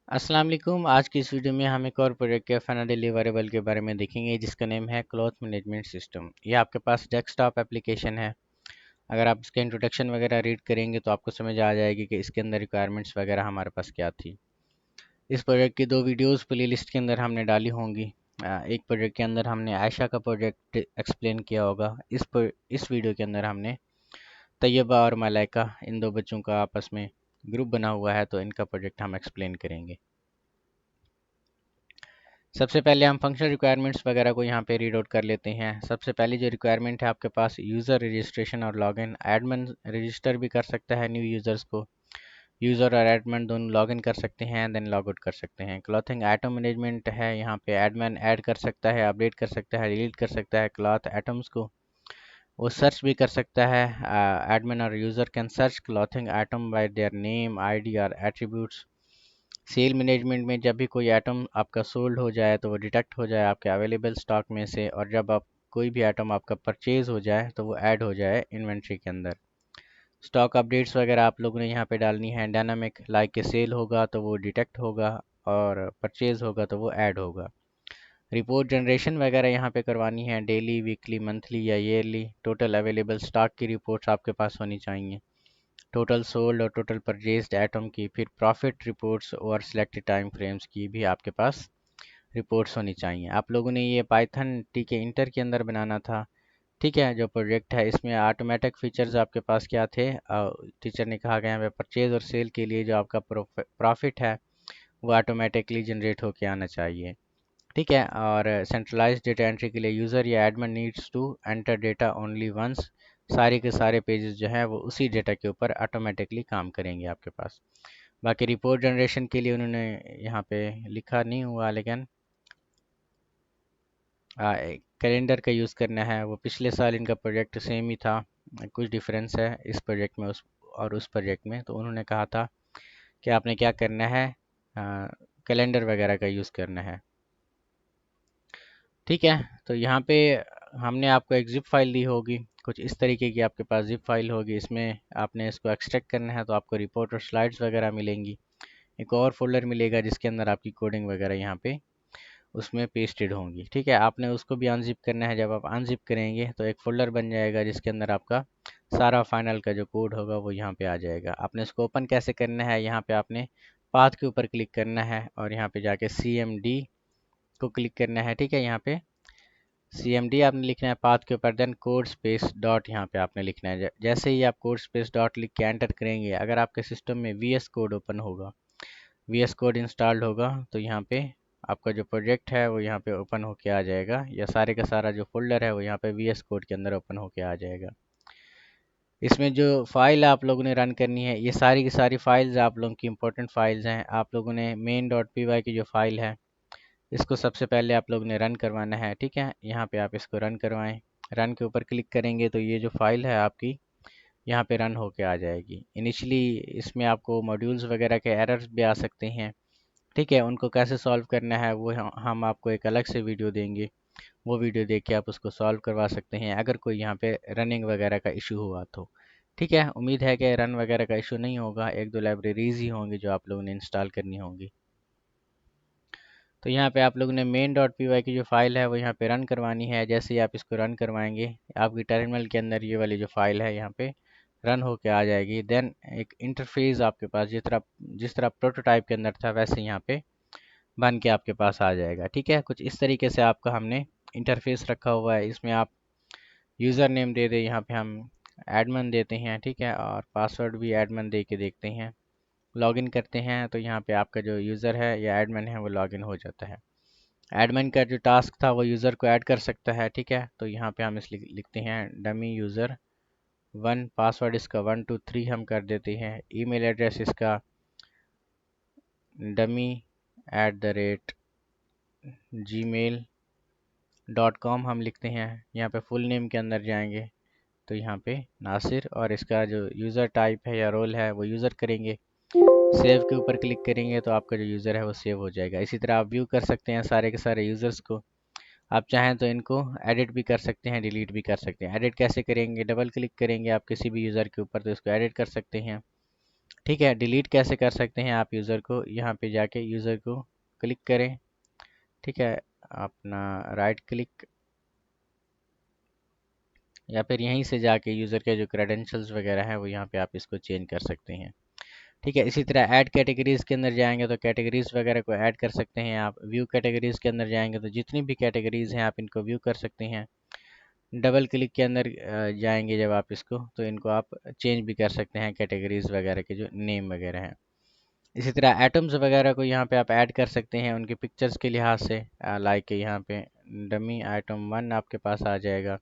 अस्सलाम वालेकुम। आज की इस वीडियो में हम एक और प्रोजेक्ट के फाइनल डिलीवरेबल के बारे में देखेंगे जिसका नेम है क्लॉथ मैनेजमेंट सिस्टम। ये आपके पास डेस्कटॉप एप्लीकेशन है। अगर आप इसका इंट्रोडक्शन वगैरह रीड करेंगे तो आपको समझ आ जाएगी कि इसके अंदर रिक्वायरमेंट्स वगैरह हमारे पास क्या थी। इस प्रोजेक्ट की दो वीडियोस प्लेलिस्ट के अंदर हमने डाली होंगी। एक प्रोजेक्ट के अंदर हमने आयशा का प्रोजेक्ट एक्सप्लेन किया होगा। इस वीडियो के अंदर हमने तैयबा और मलाइका, इन दो बच्चों का आपस में ग्रुप बना हुआ है, तो इनका प्रोजेक्ट हम एक्सप्लेन करेंगे। सबसे पहले हम फंक्शनल रिक्वायरमेंट्स वगैरह को यहाँ पे रीड आउट कर लेते हैं। सबसे पहली जो रिक्वायरमेंट है आपके पास यूज़र रजिस्ट्रेशन और लॉगिन। एडमिन रजिस्टर भी कर सकता है न्यू यूज़र्स को। यूज़र और एडमिन दोनों लॉगिन कर सकते हैं, देन लॉग आउट कर सकते हैं। क्लॉथिंग आइटम मैनेजमेंट है, यहाँ पे एडमिन ऐड कर सकता है, अपडेट कर सकता है, डिलीट कर सकता है क्लॉथ आइटम्स को। वो सर्च भी कर सकता है। एडमिन और user can search clothing item by their name, ID और एट्रीब्यूट्स। सेल मैनेजमेंट में जब भी कोई आइटम आपका सोल्ड हो जाए तो वो डिटेक्ट हो जाए आपके अवेलेबल स्टॉक में से, और जब आप कोई भी आइटम आपका परचेज हो जाए तो वो ऐड हो जाए इन्वेंट्री के अंदर। स्टॉक अपडेट्स वगैरह आप लोगों ने यहाँ पे डालनी है। डायनामिक लाइक के सेल होगा तो वो डिटेक्ट होगा, और परचेज होगा तो वो ऐड होगा। रिपोर्ट जनरेशन वगैरह यहाँ पे करवानी है, डेली, वीकली, मंथली या ईयरली। टोटल अवेलेबल स्टॉक की रिपोर्ट्स आपके पास होनी चाहिए, टोटल सोल्ड और टोटल परचेज्ड आइटम की। फिर प्रॉफिट रिपोर्ट्स और सिलेक्टेड टाइम फ्रेम्स की भी आपके पास रिपोर्ट्स होनी चाहिए। आप लोगों ने ये पाइथन टीके इंटर के अंदर बनाना था। ठीक है, जो प्रोजेक्ट है इसमें ऑटोमेटिक फीचर्स आपके पास क्या थे? टीचर ने कहा गया है परचेज और सेल के लिए जो आपका प्रॉफिट है वो ऑटोमेटिकली जनरेट होके आना चाहिए। ठीक है, और सेंट्रलाइज्ड डेटा एंट्री के लिए यूज़र या admin needs to enter data only once. सारे के सारे पेजेस जो हैं वो उसी डेटा के ऊपर ऑटोमेटिकली काम करेंगे आपके पास। बाकी रिपोर्ट जनरेशन के लिए उन्होंने यहाँ पे लिखा नहीं हुआ, लेकिन कैलेंडर का यूज़ करना है। वो पिछले साल इनका प्रोजेक्ट सेम ही था, कुछ डिफरेंस है इस प्रोजेक्ट में उस प्रोजेक्ट में। तो उन्होंने कहा था कि आपने क्या करना है, कैलेंडर वगैरह का यूज़ करना है। ठीक है, तो यहाँ पे हमने आपको एक जिप फाइल दी होगी, कुछ इस तरीके की आपके पास जिप फाइल होगी। इसमें आपने इसको एक्सट्रैक्ट करना है तो आपको रिपोर्ट और स्लाइड्स वगैरह मिलेंगी। एक और फोल्डर मिलेगा जिसके अंदर आपकी कोडिंग वगैरह यहाँ पे उसमें पेस्टेड होंगी। ठीक है, आपने उसको भी अनजिप करना है। जब आप अनजिप करेंगे तो एक फोल्डर बन जाएगा जिसके अंदर आपका सारा फाइनल का जो कोड होगा वो यहाँ पे आ जाएगा। आपने इसको ओपन कैसे करना है, यहाँ पे आपने पाथ के ऊपर क्लिक करना है और यहाँ पे जाके CMD को क्लिक करना है। ठीक है, यहाँ पे CMD आपने लिखना है पाथ के ऊपर, देन कोड स्पेस डॉट यहाँ पे आपने लिखना है। जैसे ही आप कोड स्पेस डॉट लिख के एंटर करेंगे, अगर आपके सिस्टम में VS कोड ओपन होगा, VS कोड इंस्टॉल्ड होगा, तो यहाँ पे आपका जो प्रोजेक्ट है वो यहाँ पे ओपन होके आ जाएगा, या सारे का सारा जो फोल्डर है वो यहाँ पे VS कोड के अंदर ओपन होके आ जाएगा। इसमें जो फाइल आप लोगों ने रन करनी है, ये सारी की सारी फाइल्स आप लोगों की इंपॉर्टेंट फाइल्स हैं। आप लोगों ने main.py की जो फाइल है इसको सबसे पहले आप लोगों ने रन करवाना है। ठीक है, यहाँ पे आप इसको रन करवाएं। रन के ऊपर क्लिक करेंगे तो ये जो फाइल है आपकी यहाँ पे रन होके आ जाएगी। इनिशियली इसमें आपको मॉड्यूल्स वगैरह के एरर्स भी आ सकते हैं। ठीक है, उनको कैसे सॉल्व करना है वो हम आपको एक अलग से वीडियो देंगे। वो वीडियो देख के आप उसको सॉल्व करवा सकते हैं अगर कोई यहाँ पे रनिंग वगैरह का इशू हुआ तो। ठीक है, उम्मीद है कि रन वगैरह का इशू नहीं होगा। एक दो लाइब्रेरीज ही होंगी जो आप लोगों ने इंस्टॉल करनी होंगी। तो यहाँ पे आप लोगों ने main.py की जो फाइल है वो यहाँ पे रन करवानी है। जैसे ही आप इसको रन करवाएंगे आपकी टर्मिनल के अंदर ये वाली जो फाइल है यहाँ पे रन होके आ जाएगी। देन एक इंटरफेस आपके पास जिस तरह प्रोटोटाइप के अंदर था वैसे यहाँ पे बन के आपके पास आ जाएगा। ठीक है, कुछ इस तरीके से आपका हमने इंटरफेस रखा हुआ है। इसमें आप यूज़र नेम दे दें, यहाँ पे हम एडमिन देते हैं। ठीक है, और पासवर्ड भी एडमिन दे के देखते हैं। लॉगिन करते हैं तो यहाँ पे आपका जो यूज़र है या एडमिन है वो लॉगिन हो जाता है। एडमिन का जो टास्क था वो यूज़र को ऐड कर सकता है। ठीक है, तो यहाँ पे हम लिखते हैं डमी यूज़र 1, पासवर्ड इसका 123 हम कर देते हैं। ईमेल एड्रेस इसका dummy@gmail.com हम लिखते हैं। यहाँ पे फुल नेम के अंदर जाएंगे तो यहाँ पे नासिर, और इसका जो यूज़र टाइप है या रोल है वो यूज़र करेंगे। सेव के ऊपर क्लिक करेंगे तो आपका जो यूज़र है वो सेव हो जाएगा। इसी तरह आप व्यू कर सकते हैं सारे के सारे यूज़र्स को। आप चाहें तो इनको एडिट भी कर सकते हैं, डिलीट भी कर सकते हैं। एडिट कैसे करेंगे, डबल क्लिक करेंगे आप किसी भी यूज़र के ऊपर तो इसको एडिट कर सकते हैं। ठीक है, डिलीट कैसे कर सकते हैं आप यूज़र को, यहाँ पे जाके यूज़र को क्लिक करें। ठीक है, अपना राइट क्लिक या फिर यहीं से जाके यूज़र के जो क्रेडेंशियल्स वगैरह हैं वो यहाँ पे आप इसको चेंज कर सकते हैं। ठीक है, इसी तरह ऐड कैटेगरीज़ के अंदर जाएंगे तो कैटेगरीज़ वगैरह को ऐड कर सकते हैं आप। व्यू कैटेगरीज़ के अंदर जाएंगे तो जितनी भी कैटेगरीज़ हैं आप इनको व्यू कर सकते हैं। डबल क्लिक के अंदर जाएंगे जब आप इसको, तो इनको आप चेंज भी कर सकते हैं कैटेगरीज़ वगैरह के जो नेम वगैरह हैं। इसी तरह एटम्स वगैरह को यहाँ पे आप ऐड कर सकते हैं उनके पिक्चर्स के लिहाज से। लाइक यहाँ पे डमी आइटम 1 आपके पास आ जाएगा।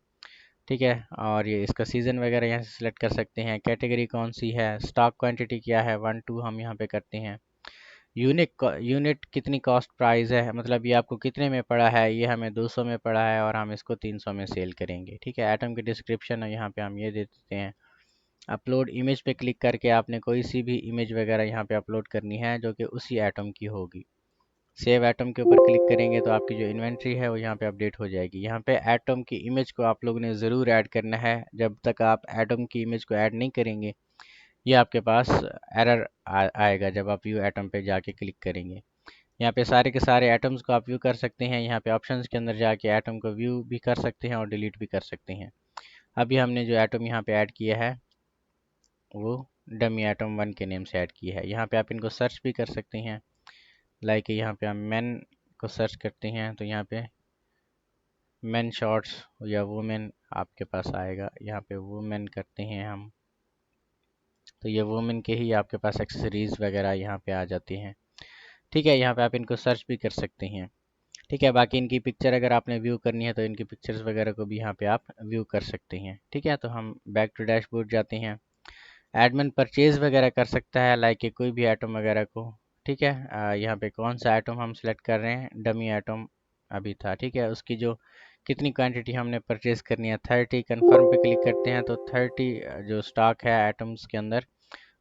ठीक है, और ये इसका सीज़न वगैरह यहाँ से सिलेक्ट कर सकते हैं। कैटेगरी कौन सी है, स्टॉक क्वांटिटी क्या है, 1 2 हम यहाँ पे करते हैं। यूनिट कितनी कॉस्ट प्राइस है, मतलब ये आपको कितने में पड़ा है, ये हमें 200 में पड़ा है और हम इसको 300 में सेल करेंगे। ठीक है, एटम की डिस्क्रिप्शन है यहाँ पे हम ये दे देते हैं। अपलोड इमेज पे क्लिक करके आपने कोई सी भी इमेज वगैरह यहाँ पे अपलोड करनी है जो कि उसी एटम की होगी। सेव एटम के ऊपर क्लिक करेंगे तो आपकी जो इन्वेंट्री है वो यहाँ पे अपडेट हो जाएगी। यहाँ पे एटम की इमेज को आप लोगों ने ज़रूर ऐड करना है। जब तक आप एटम की इमेज को ऐड नहीं करेंगे ये आपके पास एरर आएगा जब आप व्यू एटम पे जाके क्लिक करेंगे। यहाँ पे सारे के सारे एटम्स को आप व्यू कर सकते हैं। यहाँ पे ऑप्शंस के अंदर जाके एटम को व्यू भी कर सकते हैं और डिलीट भी कर सकते हैं। अभी हमने जो एटम यहाँ पे ऐड किया है वो डमी एटम 1 के नेम से ऐड किया है। यहाँ पे आप इनको सर्च भी कर सकते हैं। लाइक यहाँ पे हम मैन को सर्च करते हैं तो यहाँ पे मैन शॉर्ट्स या वुमेन आपके पास आएगा। यहाँ पे वुमेन करते हैं हम तो ये वुमेन के ही आपके पास एक्सेसरीज वगैरह यहाँ पे आ जाती हैं। ठीक है, यहाँ पे आप इनको सर्च भी कर सकते हैं। ठीक है, बाकी इनकी पिक्चर अगर आपने व्यू करनी है तो इनकी पिक्चर्स वगैरह को भी यहाँ पे आप व्यू कर सकते हैं। ठीक है, तो हम बैक टू डैशबोर्ड जाते हैं। एडमिन परचेज वगैरह कर सकता है लाइक कि कोई भी आइटम वगैरह को। ठीक है, यहाँ पे कौन सा आइटम हम सेलेक्ट कर रहे हैं, डमी आइटम अभी था। ठीक है, उसकी जो कितनी क्वांटिटी हमने परचेज करनी है 30, कन्फर्म पे क्लिक करते हैं तो 30 जो स्टॉक है आइटम्स के अंदर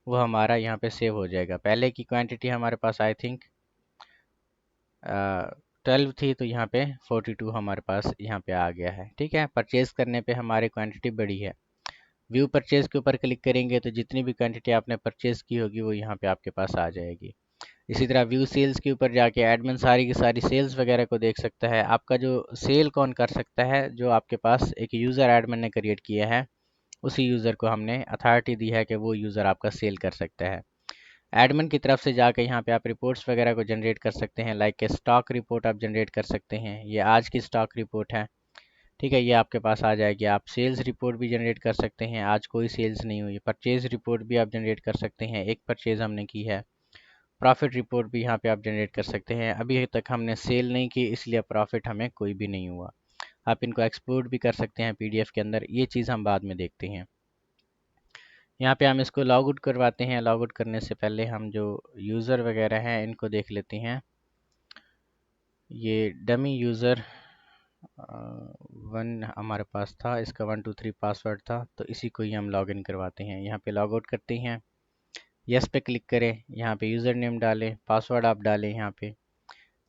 वो हमारा यहाँ पे सेव हो जाएगा। पहले की क्वांटिटी हमारे पास आई थिंक 12 थी तो यहाँ पे 42 हमारे पास यहाँ पे आ गया है। ठीक है, परचेज करने पे हमारी क्वांटिटी बढ़ी है। व्यू परचेज के ऊपर क्लिक करेंगे तो जितनी भी क्वांटिटी आपने परचेज की होगी वो यहाँ पे आपके पास आ जाएगी। इसी तरह व्यू सेल्स के ऊपर जाके एडमिन सारी की सारी सेल्स वगैरह को देख सकता है। आपका जो सेल कौन कर सकता है, जो आपके पास एक यूज़र एडमिन ने क्रिएट किया है उसी यूज़र को हमने अथॉरिटी दी है कि वो यूज़र आपका सेल कर सकता है। एडमिन की तरफ से जाके यहाँ पे आप रिपोर्ट्स वगैरह को जनरेट कर सकते हैं। लाइक के स्टॉक रिपोर्ट आप जनरेट कर सकते हैं। ये आज की स्टॉक रिपोर्ट है। ठीक है, ये आपके पास आ जाएगी। आप सेल्स रिपोर्ट भी जनरेट कर सकते हैं, आज कोई सेल्स नहीं हुई। परचेज रिपोर्ट भी आप जनरेट कर सकते हैं, एक परचेज हमने की है। प्रॉफिट रिपोर्ट भी यहाँ पे आप जनरेट कर सकते हैं। अभी तक हमने सेल नहीं की इसलिए प्रॉफिट हमें कोई भी नहीं हुआ। आप इनको एक्सपोर्ट भी कर सकते हैं पीडीएफ के अंदर, ये चीज़ हम बाद में देखते हैं। यहाँ पे हम इसको लॉग आउट करवाते हैं। लॉग आउट करने से पहले हम जो यूज़र वगैरह हैं इनको देख लेते हैं। ये डमी यूज़र 1 हमारे पास था, इसका 1 2 3 पासवर्ड था तो इसी को ही हम लॉगिन करवाते हैं। यहाँ पे लॉग आउट करते हैं, यस पे क्लिक करें, यहाँ पे यूज़र नेम डालें, पासवर्ड आप डालें, यहाँ पे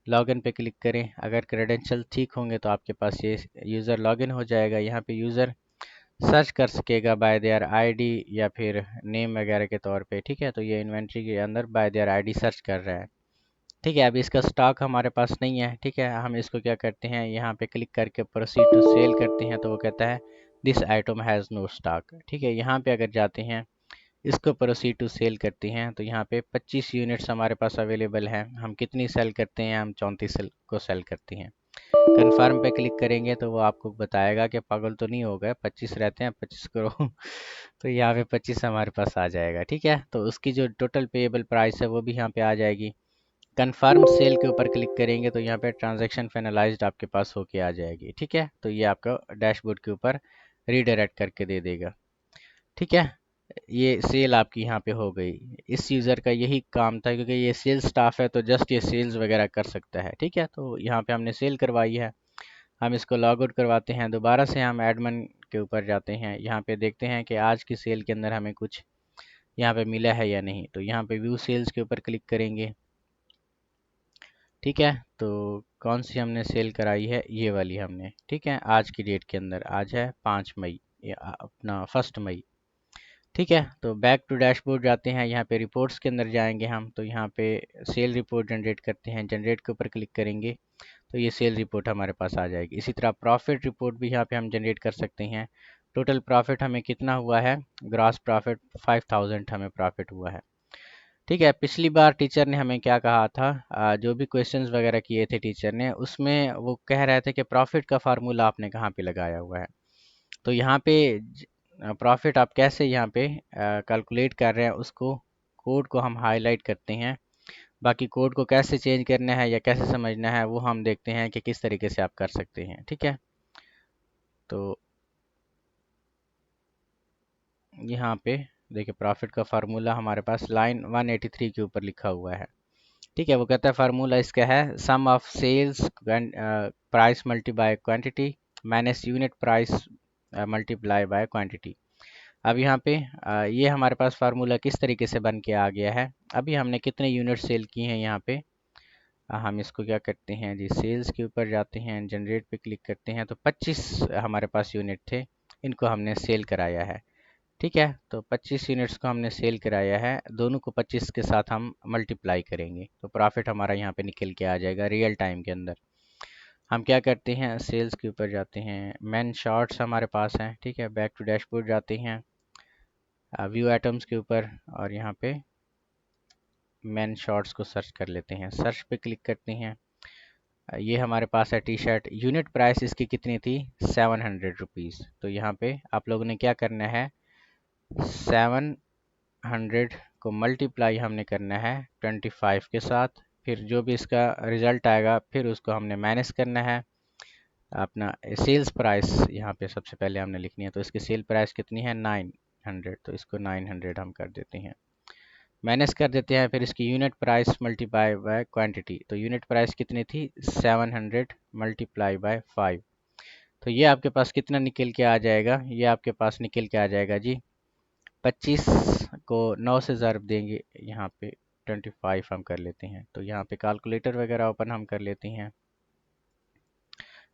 लॉगिन पे क्लिक करें। अगर क्रेडेंशियल ठीक होंगे तो आपके पास ये यूज़र लॉगिन हो जाएगा। यहाँ पे यूज़र सर्च कर सकेगा बाय देयर आईडी या फिर नेम वगैरह के तौर पे। ठीक है, तो ये इन्वेंट्री के अंदर बाय देयर आईडी सर्च कर रहा है। ठीक है, अभी इसका स्टॉक हमारे पास नहीं है। ठीक है, हम इसको क्या करते हैं, यहाँ पे क्लिक करके प्रोसीड टू सेल करते हैं तो वो कहता है this item has no stock. ठीक है, यहाँ पे अगर जाते हैं इसको प्रोसीड टू सेल करते हैं तो यहाँ पे 25 यूनिट्स हमारे पास अवेलेबल हैं। हम कितनी सेल करते हैं, हम 34 को सेल करते हैं। कन्फर्म पे क्लिक करेंगे तो वो आपको बताएगा कि पागल तो नहीं हो गए, 25 रहते हैं 25 करो तो यहाँ पे 25 हमारे पास आ जाएगा। ठीक है, तो उसकी जो टोटल पेएबल प्राइस है वो भी यहाँ पे आ जाएगी। कन्फर्म सेल के ऊपर क्लिक करेंगे तो यहाँ पे ट्रांजैक्शन फाइनलाइज्ड आपके पास होके आ जाएगी। ठीक है, तो ये आपका डैशबोर्ड के ऊपर रीडायरेक्ट करके दे देगा। ठीक है, ये सेल आपकी यहाँ पे हो गई। इस यूज़र का यही काम था क्योंकि ये सेल्स स्टाफ है तो जस्ट ये सेल्स वगैरह कर सकता है। ठीक है, तो यहाँ पे हमने सेल करवाई है। हम इसको लॉग आउट करवाते हैं, दोबारा से हम एडमिन के ऊपर जाते हैं। यहाँ पे देखते हैं कि आज की सेल के अंदर हमें कुछ यहाँ पे मिला है या नहीं। तो यहाँ पे व्यू सेल्स के ऊपर क्लिक करेंगे। ठीक है, तो कौन सी हमने सेल कराई है, ये वाली हमने। ठीक है, आज की डेट के अंदर, आज है 5 मई या अपना 1 मई। ठीक है, तो बैक टू डैशबोर्ड जाते हैं, यहाँ पे रिपोर्ट्स के अंदर जाएंगे हम, तो यहाँ पे सेल रिपोर्ट जनरेट करते हैं, जनरेट के ऊपर क्लिक करेंगे तो ये सेल रिपोर्ट हमारे पास आ जाएगी। इसी तरह प्रॉफिट रिपोर्ट भी यहाँ पे हम जनरेट कर सकते हैं। टोटल प्रॉफिट हमें कितना हुआ है, ग्रॉस प्रॉफिट 5000 हमें प्रॉफिट हुआ है। ठीक है, पिछली बार टीचर ने हमें क्या कहा था, जो भी क्वेश्चंस वगैरह किए थे टीचर ने, उसमें वो कह रहे थे कि प्रॉफिट का फार्मूला आपने कहाँ पे लगाया हुआ है। तो यहाँ पे प्रॉफिट आप कैसे यहाँ पे कैलकुलेट कर रहे हैं, उसको कोड को हम हाईलाइट करते हैं। बाकी कोड को कैसे चेंज करना है या कैसे समझना है वो हम देखते हैं कि किस तरीके से आप कर सकते हैं। ठीक है, तो यहाँ पे देखिए प्रॉफिट का फार्मूला हमारे पास लाइन 183 के ऊपर लिखा हुआ है। ठीक है, वो कहता है फार्मूला इसका है sum of sales price multiply quantity minus unit price multiply by quantity. अब यहाँ पे ये हमारे पास फार्मूला किस तरीके से बन के आ गया है। अभी हमने कितने यूनिट सेल किए हैं यहाँ पे, हम इसको क्या करते हैं जी, सेल्स के ऊपर जाते हैं, जनरेट पे क्लिक करते हैं, तो 25 हमारे पास यूनिट थे, इनको हमने सेल कराया है। ठीक है, तो 25 यूनिट्स को हमने सेल कराया है, दोनों को 25 के साथ हम मल्टीप्लाई करेंगे तो प्रॉफिट हमारा यहाँ पे निकल के आ जाएगा रियल टाइम के अंदर। हम क्या करते हैं, सेल्स के ऊपर जाते हैं, मेन शॉर्ट्स हमारे पास हैं। ठीक है, बैक टू डैशबोर्ड जाते हैं, व्यू आइटम्स के ऊपर, और यहाँ पे मेन शॉर्ट्स को सर्च कर लेते हैं, सर्च पे क्लिक करते हैं। ये हमारे पास है टी शर्ट, यूनिट प्राइस इसकी कितनी थी, 700 रुपीज़। तो यहाँ पे आप लोगों ने क्या करना है, 700 को मल्टीप्लाई हमने करना है 25 के साथ, फिर जो भी इसका रिज़ल्ट आएगा फिर उसको हमने माइनस करना है अपना सेल्स प्राइस। यहाँ पे सबसे पहले हमने लिखनी है, तो इसकी सेल प्राइस कितनी है, 900, तो इसको 900 हम कर देते हैं, माइनस कर देते हैं, फिर इसकी unit price multiply by quantity. तो यूनिट प्राइस कितनी थी, 700 मल्टीप्लाई बाय 5। तो ये आपके पास कितना निकल के आ जाएगा, ये आपके पास निकल के आ जाएगा जी 25 को 9 से ज़र्ब देंगे, यहाँ पे 25 हम कर लेते हैं, तो यहाँ पे कैलकुलेटर वगैरह ओपन हम कर लेते हैं।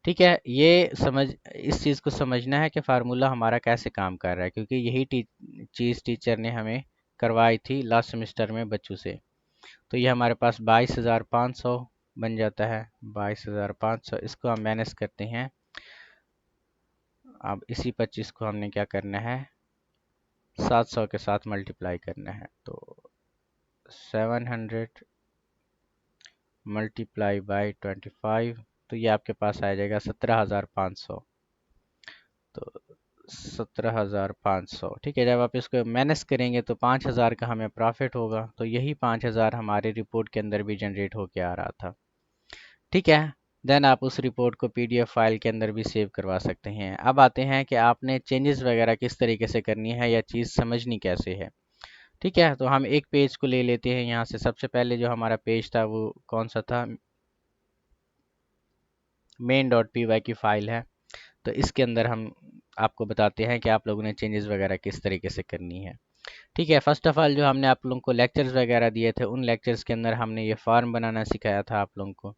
ठीक है, ये समझ, इस चीज़ को समझना है कि फार्मूला हमारा कैसे काम कर रहा है, क्योंकि यही चीज़ टीचर ने हमें करवाई थी लास्ट सेमेस्टर में बच्चों से। तो ये हमारे पास 22,500 बन जाता है, 22,500, इसको हम माइनस करते हैं। अब इसी 25 को हमने क्या करना है, 700 के साथ मल्टीप्लाई करना है, तो 700 मल्टीप्लाई बाई 25, तो ये आपके पास आ जाएगा 17,500। तो 17,500, ठीक है, जब आप इसको माइनस करेंगे तो 5,000 का हमें प्रॉफिट होगा, तो यही 5,000 हमारे रिपोर्ट के अंदर भी जनरेट होके आ रहा था। ठीक है, देन आप उस रिपोर्ट को पीडीएफ फाइल के अंदर भी सेव करवा सकते हैं। अब आते हैं कि आपने चेंजेस वगैरह किस तरीके से करनी है या चीज़ समझनी कैसे है। ठीक है, तो हम एक पेज को ले लेते हैं यहाँ से। सबसे पहले जो हमारा पेज था वो कौन सा था, main.py की फ़ाइल है, तो इसके अंदर हम आपको बताते हैं कि आप लोगों ने चेंजेस वगैरह किस तरीके से करनी है। ठीक है, फर्स्ट ऑफ ऑल जो हमने आप लोगों को लेक्चर्स वगैरह दिए थे, उन लेक्चर्स के अंदर हमने ये फॉर्म बनाना सिखाया था। आप लोगों को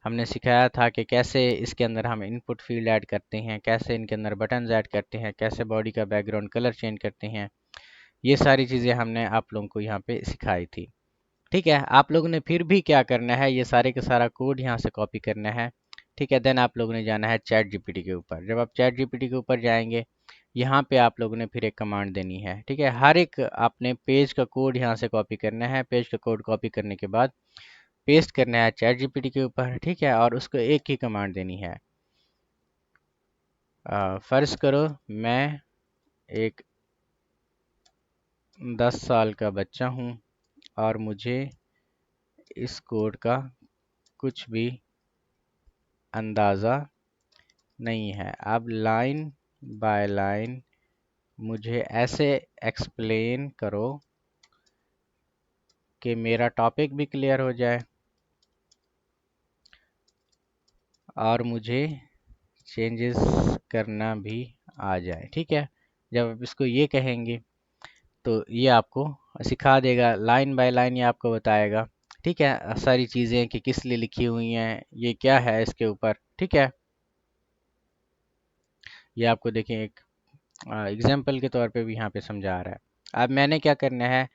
हमने सिखाया था कि कैसे इसके अंदर हम इनपुट फील्ड ऐड करते हैं, कैसे इनके अंदर बटन्स ऐड करते हैं, कैसे बॉडी का बैकग्राउंड कलर चेंज करते हैं। ये सारी चीज़ें हमने आप लोगों को यहाँ पे सिखाई थी। ठीक है, आप लोगों ने फिर भी क्या करना है, ये सारे का सारा कोड यहाँ से कॉपी करना है। ठीक है, देन आप लोगों ने जाना है चैट जीपीटी के ऊपर। जब आप चैट जीपीटी के ऊपर जाएंगे, यहाँ पे आप लोगों ने फिर एक कमांड देनी है। ठीक है, हर एक आपने पेज का कोड यहाँ से कॉपी करना है। पेज का कोड कॉपी करने के बाद पेस्ट करना है चैट जीपीटी के ऊपर। ठीक है, और उसको एक ही कमांड देनी है, फ़र्ज़ करो मैं एक 10 साल का बच्चा हूँ और मुझे इस कोड का कुछ भी अंदाज़ा नहीं है। अब लाइन बाय लाइन मुझे ऐसे एक्सप्लेन करो कि मेरा टॉपिक भी क्लियर हो जाए और मुझे चेंजेस करना भी आ जाए। ठीक है, जब आप इसको ये कहेंगे तो ये आपको सिखा देगा, लाइन बाय लाइन ये आपको बताएगा। ठीक है, सारी चीज़ें कि किस लिए लिखी हुई हैं, ये क्या है इसके ऊपर। ठीक है, ये आपको देखें एक एग्जाम्पल के तौर पे भी यहाँ पे समझा रहा है। अब मैंने क्या करना है,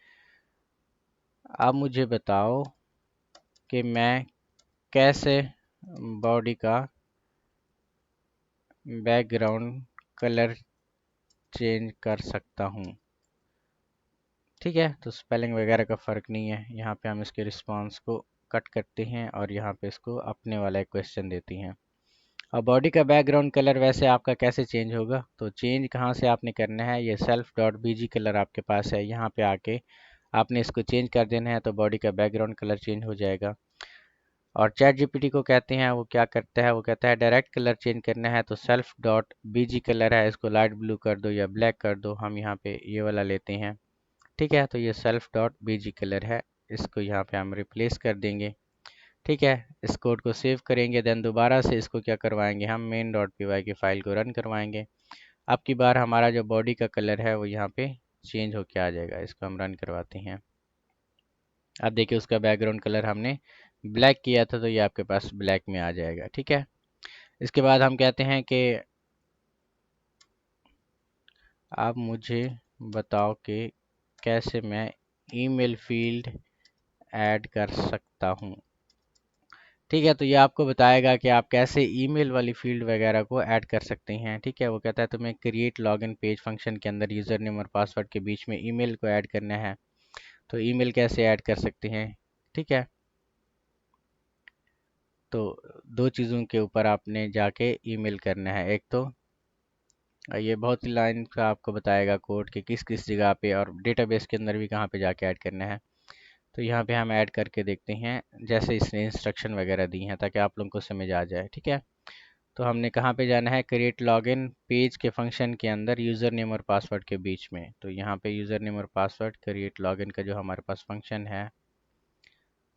आप मुझे बताओ कि मैं कैसे बॉडी का बैकग्राउंड कलर चेंज कर सकता हूँ। ठीक है, तो स्पेलिंग वगैरह का फ़र्क नहीं है, यहाँ पे हम इसके रिस्पांस को कट करते हैं और यहाँ पे इसको अपने वाला एक क्वेश्चन देती हैं। अब बॉडी का बैकग्राउंड कलर वैसे आपका कैसे चेंज होगा, तो चेंज कहाँ से आपने करना है, ये सेल्फ डॉट बीजी कलर आपके पास है, यहाँ पे आके आपने इसको चेंज कर देना है, तो बॉडी का बैकग्राउंड कलर चेंज हो जाएगा। और चैट जीपीटी को कहते हैं, वो क्या करता है, वो कहता है डायरेक्ट कलर चेंज करना है, तो सेल्फ डॉट बीजी कलर है, इसको लाइट ब्लू कर दो या ब्लैक कर दो, हम यहाँ पे ये वाला लेते हैं। ठीक है, तो ये सेल्फ डॉट बीजी कलर है, इसको यहाँ पे हम रिप्लेस कर देंगे। ठीक है, इस कोड को सेव करेंगे, देन दोबारा से इसको क्या करवाएंगे, हम मेन डॉट पी वाई की फ़ाइल को रन करवाएंगे। अब की बार हमारा जो बॉडी का कलर है वो यहाँ पे चेंज होके आ जाएगा। इसको हम रन करवाते हैं। अब देखिए उसका बैकग्राउंड कलर हमने ब्लैक किया था, तो ये आपके पास ब्लैक में आ जाएगा। ठीक है, इसके बाद हम कहते हैं कि आप मुझे बताओ कि कैसे मैं ईमेल फील्ड ऐड कर सकता हूँ। ठीक है, तो ये आपको बताएगा कि आप कैसे ईमेल वाली फील्ड वगैरह को ऐड कर सकते हैं। ठीक है, वो कहता है तुम्हें क्रिएट लॉगिन पेज फंक्शन के अंदर यूज़र नेम और पासवर्ड के बीच में ईमेल को ऐड करना है, तो ईमेल कैसे ऐड कर सकते हैं। ठीक है, तो दो चीज़ों के ऊपर आपने जाके ईमेल करना है। एक तो ये बहुत ही लाइन का आपको बताएगा कोड कि किस किस जगह पे, और डेटाबेस के अंदर भी कहाँ पे जाके ऐड करना है। तो यहाँ पे हम ऐड करके देखते हैं, जैसे इसने इंस्ट्रक्शन वगैरह दी हैं ताकि आप लोगों को समझ आ जाए। ठीक है, तो हमने कहाँ पे जाना है, क्रिएट लॉगिन पेज के फंक्शन के अंदर यूज़र नेम और पासवर्ड के बीच में। तो यहाँ पे यूज़र नेम और पासवर्ड क्रिएट लॉगिन का जो हमारे पास फंक्शन है,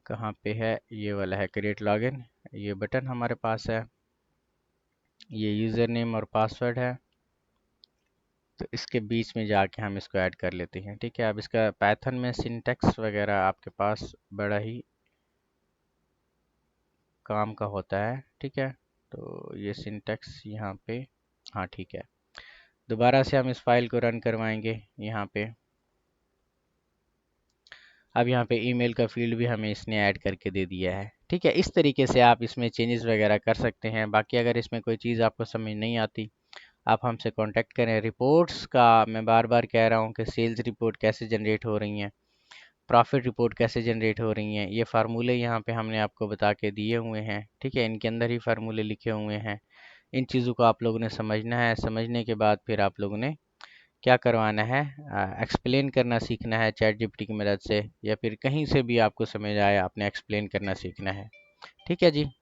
कहाँ पे है, ये वाला है क्रिएट लॉगिन, ये बटन हमारे पास है, ये यूज़र नेम और पासवर्ड है, तो इसके बीच में जाके हम इसको ऐड कर लेते हैं। ठीक है, अब इसका पाइथन में सिंटैक्स वगैरह आपके पास बड़ा ही काम का होता है। ठीक है, तो ये सिंटैक्स यहाँ पे, हाँ ठीक है, दोबारा से हम इस फाइल को रन करवाएंगे यहाँ पे। अब यहाँ पे ईमेल का फील्ड भी हमें इसने ऐड करके दे दिया है। ठीक है, इस तरीके से आप इसमें चेंजेस वगैरह कर सकते हैं। बाकी अगर इसमें कोई चीज़ आपको समझ नहीं आती, आप हमसे कांटेक्ट करें। रिपोर्ट्स का मैं बार बार कह रहा हूँ कि सेल्स रिपोर्ट कैसे जनरेट हो रही हैं, प्रॉफिट रिपोर्ट कैसे जनरेट हो रही हैं, ये फार्मूले यहाँ पे हमने आपको बता के दिए हुए हैं। ठीक है, इनके अंदर ही फार्मूले लिखे हुए हैं। इन चीज़ों को आप लोगों ने समझना है। समझने के बाद फिर आप लोगों ने क्या करवाना है, एक्सप्लेन करना सीखना है चैट जीपीटी की मदद से, या फिर कहीं से भी आपको समझ आए आपने एक्सप्लेन करना सीखना है। ठीक है जी।